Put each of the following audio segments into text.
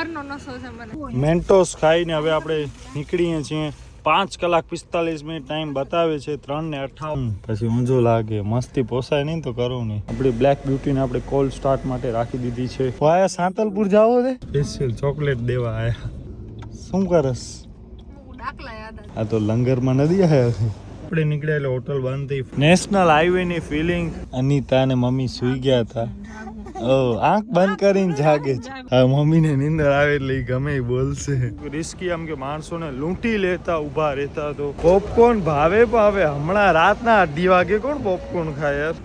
સવારનો નશો છે મને. મેન્ટોસ ખાઈને હવે આપણે નીકળીએ છીએ. 5 કલાક 45 મિનિટ ટાઈમ બતાવે છે, 3:58. પછી ઊંઝો લાગે, મસ્તી પોસાય નહીં તો કરું નહીં. આપણી બ્લેક બ્યુટીને આપણે કોલ સ્ટાર્ટ માટે રાખી દીધી છે. વાયા સાંતલપુર જાવો છે, સ્પેશિયલ ચોકલેટ દેવા આયા. શું કરસ? દાખલા યાદ આ તો લંગરમાં નથી આયા. આપણે નીકળ્યા એટલે હોટલ બંધ થઈ. નેશનલ હાઈવે ની ફિલિંગ. અનિતા ને મમ્મી સુઈ ગયા હતા. આંખ બંધ કરીને જાગે છે. હા, મમ્મીને નીંદર આવે એટલે ગમે એ બોલશે. રિસ્કી આમ કે માણસોને લૂંટી લેતા ઉભા રહેતા. તો પોપકોર્ન ભાવે હમણાં રાતના 2:30 વાગે કોણ પોપકોર્ન ખાય યાર?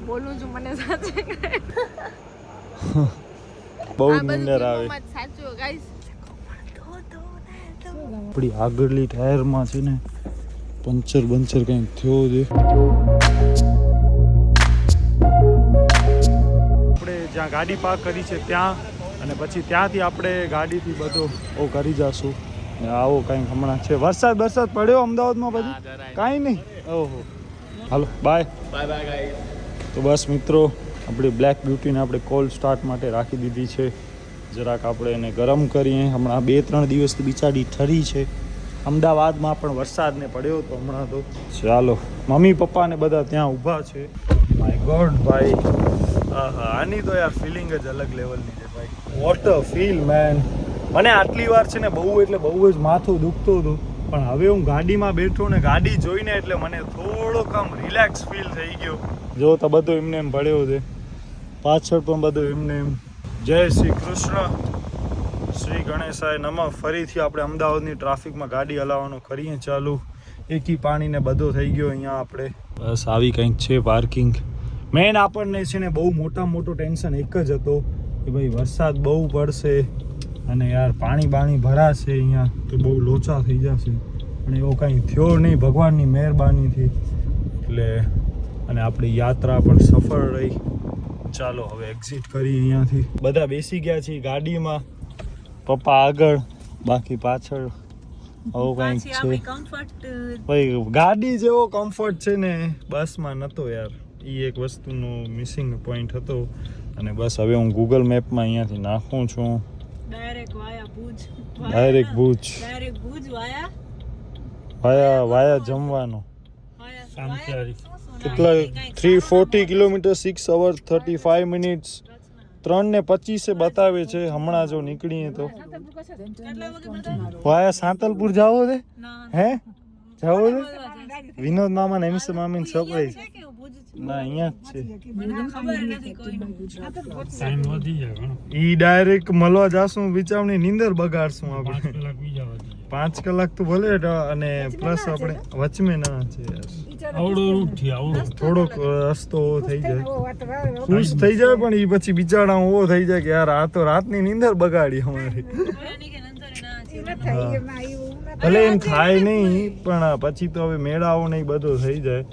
બોલું છું મને સાચે બહુ નીંદર આવે. સાચું ગાઈસ. આપણી આગળની ટાયરમાં છે ને પંચર કંઈક થયો છે. જ્યાં ગાડી પાર્ક કરી છે ત્યાં, અને પછી ત્યાંથી આપણે ગાડીથી બધો કરી જશું. આવો કંઈક હમણાં છે. વરસાદ પડ્યો અમદાવાદમાં પછી કાંઈ નહીં. ઓહો, હાલો બાય ગાઈસ. તો બસ મિત્રો, આપણી બ્લેક બ્યુટીને આપણે કોલ સ્ટાર્ટ માટે રાખી દીધી છે. જરાક આપણે એને ગરમ કરીએ. હમણાં 2-3 દિવસથી બિચારી ઠરી છે. અમદાવાદમાં પણ વરસાદ ને પડ્યો તો હમણાં તો. ચાલો, મમ્મી પપ્પા ને બધા ત્યાં ઊભા છે. માય ગોડ ભાઈ, આની તો યાર ફિલિંગ જ અલગ લેવલની છે ભાઈ. What a feel man. મને આટલી વાર છે ને બહુ જ માથું દુખતું હતું, પણ હવે હું ગાડીમાં બેઠો ને ગાડી જોઈને એટલે મને થોડોક આમ રિલેક્સ ફીલ થઈ ગયો. જો તો બધું એમને એમ ભળ્યો છે, પાછળ પણ બધું એમને એમ. જય શ્રી કૃષ્ણ, શ્રી ગણેશાય નમઃ. ફરીથી આપણે અમદાવાદની ટ્રાફિકમાં ગાડી હલાવવાનું કરીએ ચાલુ. એકી પાણીને બધો થઈ ગયો અહીંયા આપણે. બસ આવી કંઈક છે પાર્કિંગ. મેન આપણને છે ને બહુ મોટો ટેન્શન એક જ હતો કે ભાઈ વરસાદ બહુ પડશે અને યાર પાણી ભરાશે અહીંયા તો બહુ લોચા થઈ જશે. પણ એવો કંઈ થયો નહીં ભગવાનની મહેરબાનીથી. એટલે અને આપણી યાત્રા પણ સફળ રહી. ચાલો હવે એક્ઝિટ કરી અહીંયાથી. બધા બેસી ગયા છીએ ગાડીમાં, પપ્પા આગળ, બાકી પાછળ. આવું કંઈક છે ભાઈ. ગાડી જેવો કમ્ફર્ટ છે ને બસમાં નહોતો યાર. એ એક વસ્તુનો મિસિંગ પોઈન્ટ હતો. અને બસ હવે હું ગૂગલ મેપમાં અહીંયાથી નાખું છું ડાયરેક્ટ ભુજ વાયા જમવાનો. કેટલા 340 કિલોમીટર 6 hours 35 minutes 3:25 બતાવે છે. હમણાં જો નીકળીએ તો વાયા સાંતલપુર જાવો છે. હે જાવો છે? વિનોદ મામા ને એમસે મામી છોકરી ના અહીંયા જ છે. ઈ ડાયરેક્ટ મળવા જાશું. વિચારની નીંદર બગાડશું આપણે. 5 કલાક તો ભલે, અને પ્લસ આપણે વચમે ના છે થોડોક રસ્તો થઈ જાય, ખુશ થઈ જાય. પણ એ પછી બિચારા એવો થઈ જાય કે યાર આ તો રાતની નીંદર બગાડી અમારી. ભલે એમ થાય નહીં, પણ પછી તો હવે મેળાઓ ને બધો થઈ જાય.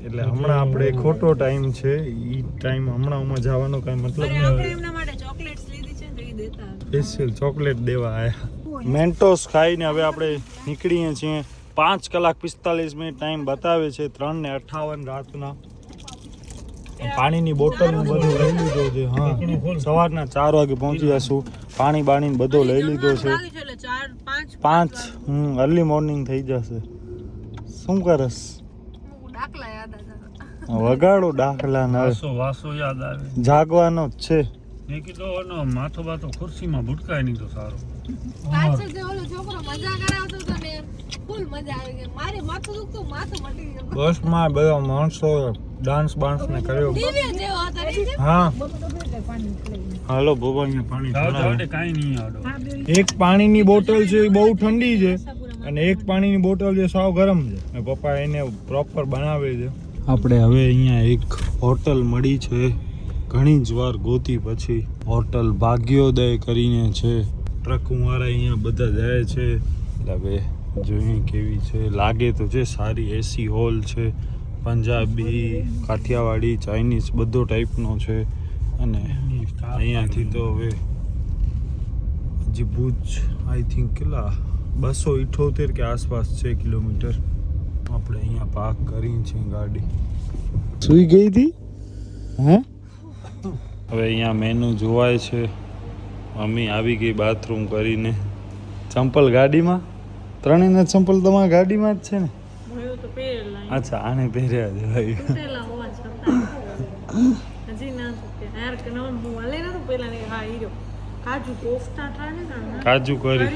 એટલે હમણાં આપણે ખોટો ટાઈમ છે. ઈ ટાઈમ હમણાં જવાનો કઈ મતલબ નહીં. સ્પેશિયલ ચોકલેટ દેવા આયા. મેન્ટોસ ખાઈને હવે આપણે નીકળીએ છીએ. 5 કલાક 45 મિનિટ ટાઈમ બતાવે છે, 3:58 રાતના. પાણીની બોટલ ને બધું લઈ લીધો છે. હા, સવારના 4 વાગે પહોંચી જશું. પાણી બધો લઈ લીધો છે. 5 અર્લી મોર્નિંગ થઈ જશે. શું કરસ? વગાડો ડાકલા ના. વાસો યાદ આવે. જાગવાનો જ છે. મેં કીધું માથો બાતો ખુરશીમાં ભૂટકાય નહીં તો સારું. પાછળ જે ઓલો છોકરો મજા કરાવતો હતો ને, ફૂલ મજા આવી ગઈ. મારે માથું દુખતું, માથું મટી ગયું. બસમાં બધા માણસો ડાન્સ ને કર્યો. હા, હાલો ભગવાનને પાણી કાંઈ નહીં આડો. એક પાણીની બોટલ છે એ બહુ ઠંડી છે, અને એક પાણીની બોટલ છે સાવ ગરમ છે. પપ્પા એને પ્રોપર બનાવે છે. આપણે હવે અહીંયા એક હોટલ મળી છે, ઘણી જ વાર ગોતી પછી. હોટલ ભાગ્યોદય કરીને છે. ટ્રકવાળા અહીંયા બધા જાય છે. એટલે હવે જોઈએ કેવી છે. લાગે તો છે સારી. એસી હોલ છે, પંજાબી, કાઠિયાવાડી, ચાઇનીઝ બધો ટાઈપનો છે. અને અહીંયાથી તો હવે હજી ભુજ આઈ થિંક કેટલા 278 કે આસપાસ છે કિલોમીટર. આપણે અહીંયા પાર્ક કરી છે ગાડી. સુઈ ગઈ હતી હે. હવે અહીંયા મેનુ જોવાય છે. મમ્મી આવી ગઈ બાથરૂમ કરીને. ચંપલ ગાડીમાં? ત્રણેયના ચંપલ તમારા ગાડીમાં જ છે ને? અચ્છા, આને પહેર્યા છે ભાઈ. કાજુ કરી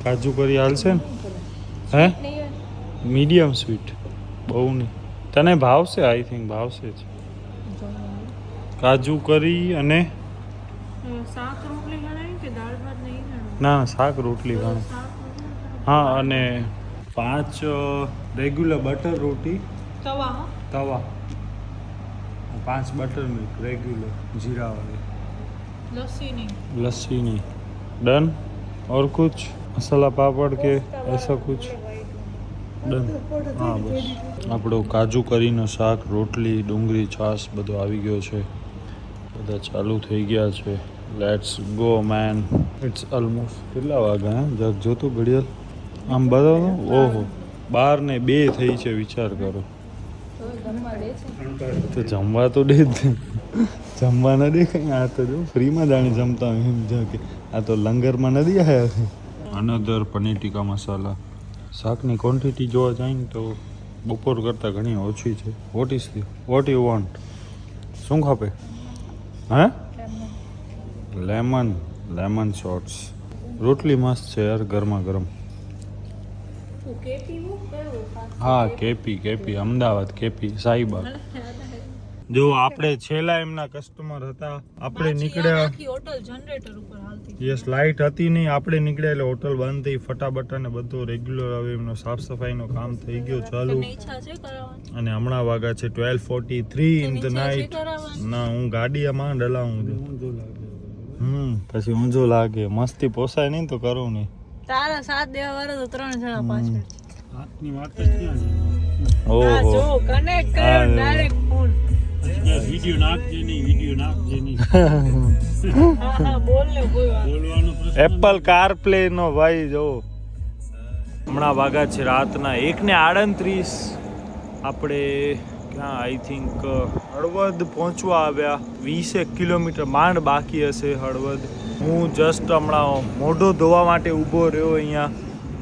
કાજુ કરી હાલશે ને? હે મીડિયમ સ્વીટ, બહુ નહીં. તને ભાવશે? આઈ થિંક ભાવશે જ. કાજુ કરી અને ના શાક રોટલી ગણ. હા, અને 5 રેગ્યુલર બટર રોટી તવા 5 બટર મિલ્ક રેગ્યુલર જીરાવાળી. लस्सी नहीं डन. और कुछ मसाला पापड़ के ऐसा कुछ डन. हाँ बस આપણો કાજુ કરીનો શાક, રોટલી, ડુંગળી, છાશ બધું આવી ગયો છે. બધા ચાલુ થઈ ગયા છે. Let's go man. It's almost કેટલા વાગ્યા? હે જગ જોતો ઘડિયાળ આમ બતાવો. ઓહો 12 ને 2 થઈ છે. વિચાર કરો. તો જમવા તો દે જ. જમવા ન દે કંઈ. આ તો જો ફ્રીમાં જાણે જમતા હોય એમ જો કે આ તો લંગરમાં નથી આવ્યા છે. અનધર પનીર ટીકા મસાલા. શાકની ક્વોન્ટિટી જોવા જાય ને તો બપોર કરતાં ઘણી ઓછી છે. What you want? શું ખપે? હે લેમન શોર્ટ્સ. રોટલી મસ્ત છે યાર, ગરમા ગરમ. હા કેપી અમદાવાદ કેપી સાઈબાગ. જો આપણે છેલ્લા એમના કસ્ટમર હતા. આપણે નીકળ્યા હોટલ જનરેટર ઉપર હાલતી. યસ, લાઈટ હતી નહીં. આપણે નીકળ્યા એટલે હોટલ બંધ થઈ. ફટાફટ અને બધું રેગ્યુલર હવે એમનો સાફ સફાઈનો કામ થઈ ગયો ચાલુ. અને હમણાં વાગા છે 12:43 ઇન ધ નાઇટ. ના હું ગાડીમાં ડલાવું છું. પછી ઊંઝો લાગે. મસ્તી પોસાય નહીં તો કરું નહીં. તારા સાથ દેવા વાળો તો 3 જણા પાછળ. હાથની વાત જ ક્યાં છે? ઓહો જો કનેક્ટ કર્યો ડાયરેક્ટ ફોન. વિડિયો નાખજે નહીં. હા બોલ લે, કોઈ વાત બોલવાનો પ્રશ્ન. એપલ કાર પ્લે નો ભાઈ જો. હમણાં વાગા છે રાતના 1:38. આપણે ક્યાં આઈ થિંક હળવદ પહોંચવા આવ્યા. 20 કિલોમીટર માંડ બાકી હશે હળવદ. હું જસ્ટ હમણાં મોઢો ધોવા માટે ઊભો રહ્યો અહીંયા.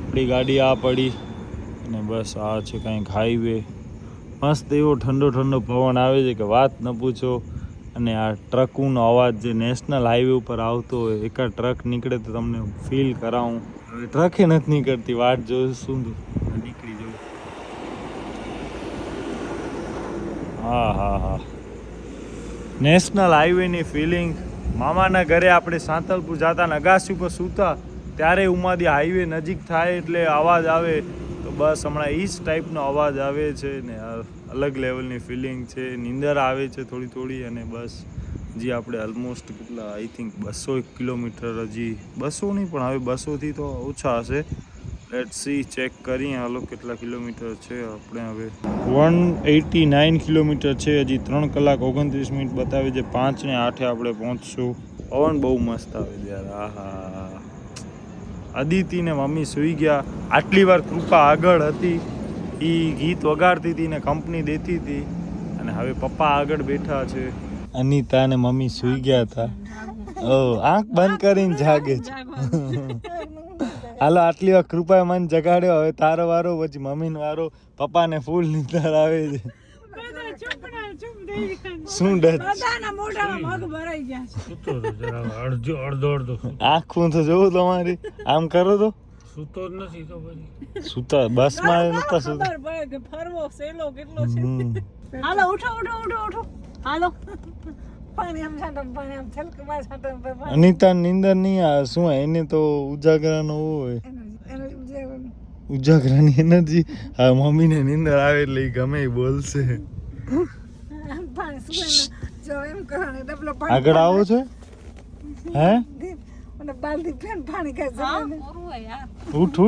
આપણી ગાડી આ પડી અને બસ આ છે કાંઈક હાઈવે. મસ્ત એવો ઠંડો પવન આવે છે કે વાત ન પૂછો. અને આ ટ્રકનો અવાજ જે નેશનલ હાઈવે ઉપર આવતો હોય, એકાદ ટ્રક નીકળે તો તમને ફીલ કરાવું. હવે ટ્રકે નથી નીકળતી. વાટ જોઉં શું નીકળી જવું. હા નેશનલ હાઈવેની ફિલિંગ. મામાના ઘરે આપણે સાંતલપુર જતા ને અગાસી ઉપર સૂતા ત્યારે ઉમાદી હાઈવે નજીક થાય એટલે અવાજ આવે. તો બસ હમણાં એ જ ટાઈપનો અવાજ આવે છે ને અલગ લેવલની ફિલિંગ છે. નીંદર આવે છે થોડી. અને બસ હજી આપણે ઓલમોસ્ટ કેટલા આઈ થિંક 200 કિલોમીટર હજી 200 નહીં પણ હવે 200થી તો ઓછા હશે. લેટ્સ સી ચેક કરીએ હાલો કેટલા કિલોમીટર છે. આપણે હવે 189 કિલોમીટર છે. હજી 3 કલાક 29 મિનિટ બતાવે છે. 5 ને 8 આપણે પહોંચશું. પવન બહુ મસ્ત આવે છે યાર. આહા. અદિતિ ને મમ્મી સૂઈ ગયા. આટલી વાર કૃપા આગળ હતી, એ ગીત વગાડતી હતી ને કંપની દેતી હતી. અને હવે પપ્પા આગળ બેઠા છે. અનિતા ને મમ્મી સૂઈ ગયા હતા. આંખ બંધ કરીને જાગે છે. હાલો આટલી વાર કૃપાએ મને જગાડ્યો. હવે તારો વારો, પછી મમ્મીનો વારો. પપ્પાને ફૂલ નીંદર આવે છે. શું ડર? આખું તો જોવું તમારી. આમ કરો તો સુતો જ નથી તો પછી સુતા બસમાં નતા સુતા. ફરવો સેલો કેટલો છે. હાલો ઉઠો હાલો. અનિતા નીંદર નહીં આવે. શું એને તો ઉજાગરાનો હોય. ઉજાગરાની એનર્જી. હા મમ્મીને નીંદર આવે એટલે એ ગમે એ બોલશે. આગળ આવો છે? હે ઉઠ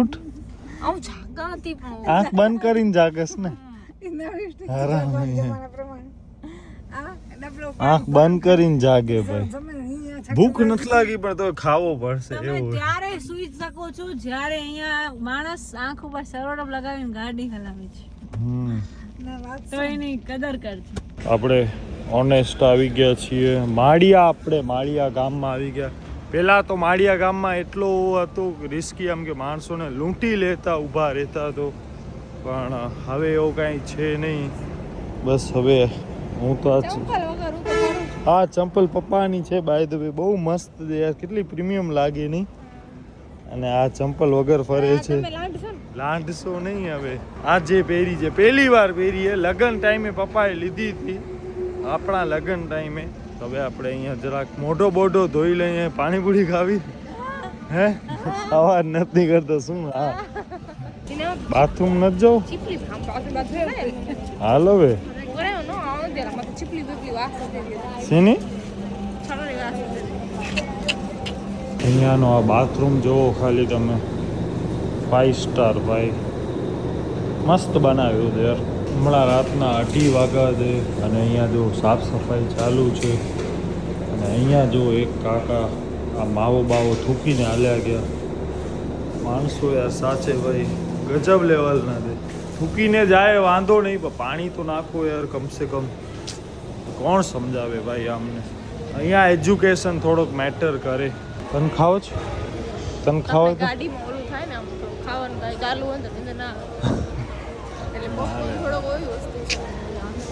આંખ બંધ કરીને જાગસ ને. આંખ બંધ કરીને જાગે ભાઈ. ભૂખ નથી લાગી પણ તો ખાવો પડશે એવું. ત્યારે સુઈ શકો છો જ્યારે અહીંયા માણસ આંખ ઉપર સરોડમ લગાવીને ગાડી હલાવે છે. તો એની કદર કરજો. આપણે ઓનેસ્ટ આવી ગયા છીએ માળિયા. આપણે માળિયા ગામમાં આવી ગયા. પહેલાં તો માળિયા ગામમાં એટલો હતું રિસ્કી આમ કે માણસોને લૂંટી લેતા ઊભા રહેતા તો, પણ હવે એવું કાંઈ છે નહીં. બસ હવે હું તો આ ચંપલ પપ્પાની છે બાય ધ વે, બહુ મસ્ત છે યાર, કેટલી પ્રીમિયમ લાગે નહીં. અને આ ચંપલ વગર ફરે છે. લાંઢસો નહીં, હવે આ જે પહેરી છે પહેલી વાર પહેરી છે. લગ્ન ટાઈમે પપ્પાએ લીધી હતી, આપણા લગ્ન ટાઈમે. હવે આપણે અહીંયા જરાક મોઢો બોઢો ધોઈ લઈએ, પાણીપુરી ખાવી. હે અવાજ નથી કરતો શું? હા બાથરૂમ નથી જવું? હાલો હવે શેની અહીંયાનો આ બાથરૂમ જોવો ખાલી તમે, 5 સ્ટાર ભાઈ, મસ્ત બનાવ્યું છે યાર. હમણાં રાતના 2:30 વાગ્યા છે અને અહીંયા જો સાફ સફાઈ ચાલુ છે. અને અહીંયા જો એક કાકા આ માવો બાવો થૂકીને હાલ્યા ગયા. માણસો યાર સાચે ભાઈ ગજબ લેવલના છે. થૂકીને જાય વાંધો નહીં, પણ પાણી તો નાખો યાર કમસે કમ. કોણ સમજાવે ભાઈ આમને? અહીંયા એજ્યુકેશન થોડોક મેટર કરે. તને ખાવો છે? તને ખાવો છે? ગાડીમાં ઓલું થાય ને આમ તો ખાવાનું કાંઈ ચાલુ હોય ને તો ના એટલે પોપકોર્ન થોડોક ઓલી વસ્તુ છે.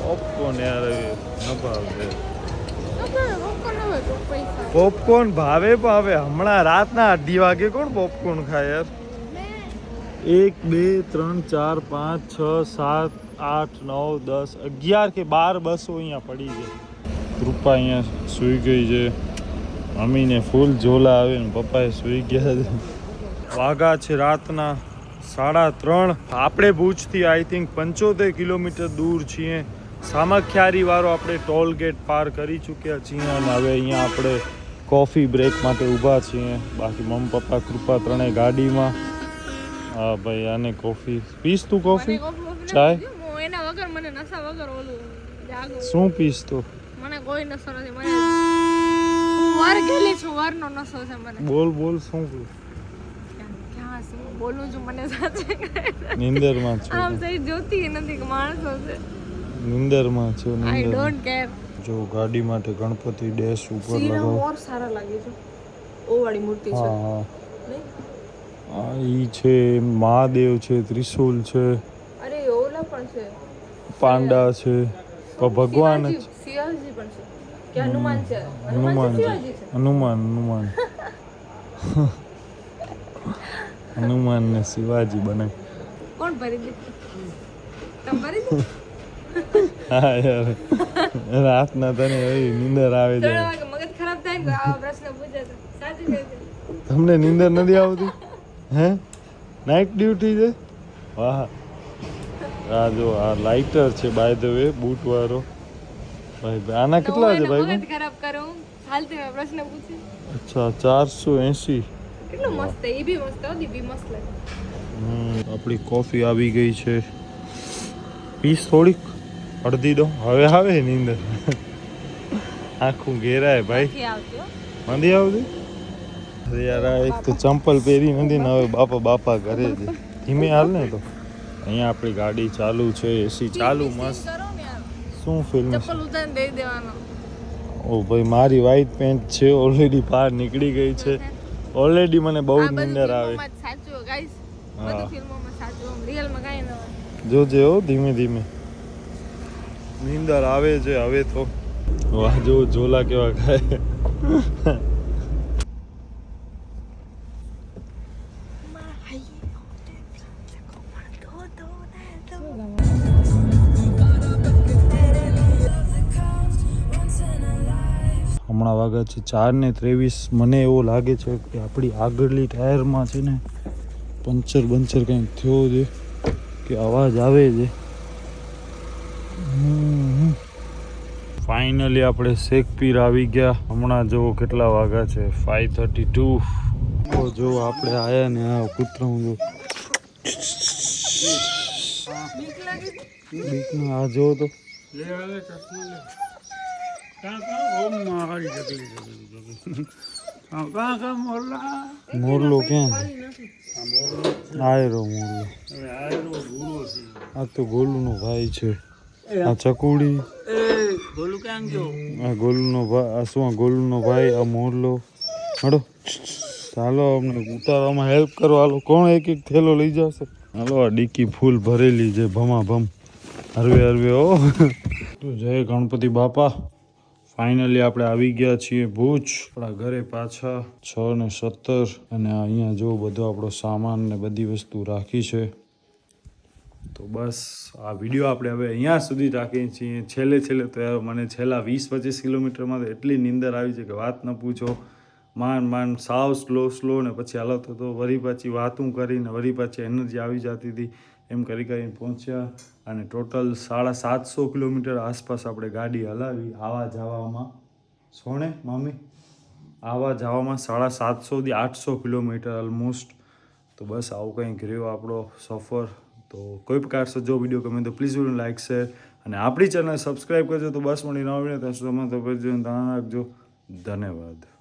પોપકોર્ન યાર ન ભાવે. પૈસા પોપકોર્ન ભાવે પણ હવે હમણાં રાતના 2:30 વાગે કોણ પોપકોર્ન ખાય યાર? 1 2 3 4 5 6 7 8 9 10 11 કે 12 બસો અહીંયા પડી છે. કૃપા અહીંયા સૂઈ ગઈ છે. મમ્મીને ફૂલ ઝોલા આવે ને પપ્પાએ સૂઈ ગયા છે. વાગા છે રાતના 3:30. આપણે ભુજથી આઈ થિંક 75 કિલોમીટર દૂર છીએ. સામખિયારી વાળો આપણે ટોલ ગેટ પાર કરી ચૂક્યા છીએ અને હવે અહીંયા આપણે કોફી બ્રેક માટે ઊભા છીએ. બાકી મમ્મી પપ્પા કૃપા ત્રણેય ગાડીમાં. હા ભાઈ આને કોફી પીસ? તું કોફી ચાય એના વગર મને નશા વગર ઓલું જાગો. શું પીસ? તો મને કોઈ નશો નથી. મને વાર ગેલી છું, વારનો નશો છે મને. બોલ બોલ શું ક્યાં શું બોલું છું? મને સાચે નિંદરમાં છું. આમ સહી જોતી નથી કે માણસો છે. નિંદરમાં છું. I don't care. જો ગાડી માટે ગણપતિ ડેશ ઉપર લગાવો. ઓર સારા લાગે છે. ઓ વાળી મૂર્તિ છે. હા હા ઈ છે, મહાદેવ છે, ત્રિશુલ છે, અરે ઓલા પણ છે, પાંડા છે, પણ ભગવાન જ શિવાજી પણ છે કે હનુમાન છે? હનુમાન છે. હનુમાન હનુમાન ને શિવાજી બને. કોણ ભરી દે? તમે ભરી દે? હા યાર રાતના તને એવી નીંદર આવે છે. મગજ ખરાબ થાય ને આ પ્રશ્ન પૂછે તો સાચું કહે છે. તમને નીંદર નથી આવતી? હે નાઇટ ડ્યુટી છે? વાહ. આ જો આ લાઇટર છે બાય ધ વે, બૂટ વાળો. ભાઈ આના કેટલા છે ભાઈ? મગજ ખરાબ કરું હાલતે મેં પ્રશ્ન પૂછે. અચ્છા 480. કેટલું મસ્ત છે. ઈ બી મસ્ત હતી, બી મસ્ત લાગે. આપણી કોફી આવી ગઈ છે. પીસ થોડીક અડધી દો. હવે આવે નીંદર. આખું ઘેરાય ભાઈ. કે આવતી હો. મંદી આવતી? અરે યાર આ એક તો ચંપલ પહેરી નથી ને હવે બાપા ઘરે છે. ધીમે હાલ ને તો. અહીંયા આપણી ગાડી ચાલુ છે, એસી ચાલુ મસ્ત. કરો ને યાર. શું ફિલ્મ? ચપ્પલ ઉતારીને દઈ દેવાનો. ઓ ભાઈ મારી વ્હાઈટ પેન્ટ છે ઓલરેડી બહાર નીકળી ગઈ છે. ઓલરેડી મને બહુ જ નીંદર આવે. સાચું ગાઈસ, બધું ફિલ્મોમાં સાચું, રિયલમાં કાંઈ ન હોય. જોજે હો ધીમે ધીમે. નીંદર આવે છે હવે તો. વાહ જો ઝોલા કેવા ખાય. હમણાં વાગ્યા છે 4:23. મને એવો લાગે છે કે આપણી આગળની ટાયરમાં છે ને પંચર કંઈક થયો છે કે અવાજ આવે છે. ફાઇનલી આપણે શેખપીર આવી ગયા. હમણાં જો કેટલા વાગ્યા છે 5:32. તો જો આપણે આયા ને આ કૂતરું જો બીકનો આ જો તો મોરલો ક્યાં આયરો મોરલો? આ તો ગોલુનો ભાઈ છે. આ ચકુડી આ ગોલુનો ભાઈ. આ શું આ ગોલુનો ભાઈ? આ મોરલો. હડો ચાલો અમને ઉતારવામાં હેલ્પ કરો. હાલો કોણ એક એક થેલો લઈ જશે? હાલો આ ડીકી ફૂલ ભરેલી છે ભમાભમ. હરવે હરવે ઓ જય ગણપતિ બાપા. ફાઇનલી આપણે આવી ગયા છીએ ભુજ. આપણા ઘરે પાછા 6:17 અને અહીંયા જો બધો આપણો સામાન ને બધી વસ્તુ રાખી છે. તો બસ આ વિડીયો આપણે હવે અહીંયા સુધી રાખીએ છીએ. છેલ્લે તો મને છેલ્લા 20-25 કિલોમીટરમાં તો એટલી નીંદર આવી છે કે વાત ન પૂછો. માંડ સાવ સ્લો ને પછી હાલો તો વળી પાછી વાતું કરીને વળી પાછી એનર્જી આવી જતી હતી. એમ કરીને પહોંચ્યા અને ટોટલ 750 કિલોમીટર આસપાસ આપણે ગાડી હલાવી આવા જવામાં. સોણે મમ્મી આવા જવામાં 750 થી 800 કિલોમીટર ઓલમોસ્ટ. તો બસ આવું કંઈક રહ્યો આપણો સફર. તો કોઈ પ્રકાર જો વિડીયો ગમે તો પ્લીઝ વિડીયો લાઈક શેર અને આપણી ચેનલ સબસ્ક્રાઈબ કરજો. તો બસ મળી નવા વિડીયો ત્યાં સુધી ધ્યાન રાખજો. ધન્યવાદ.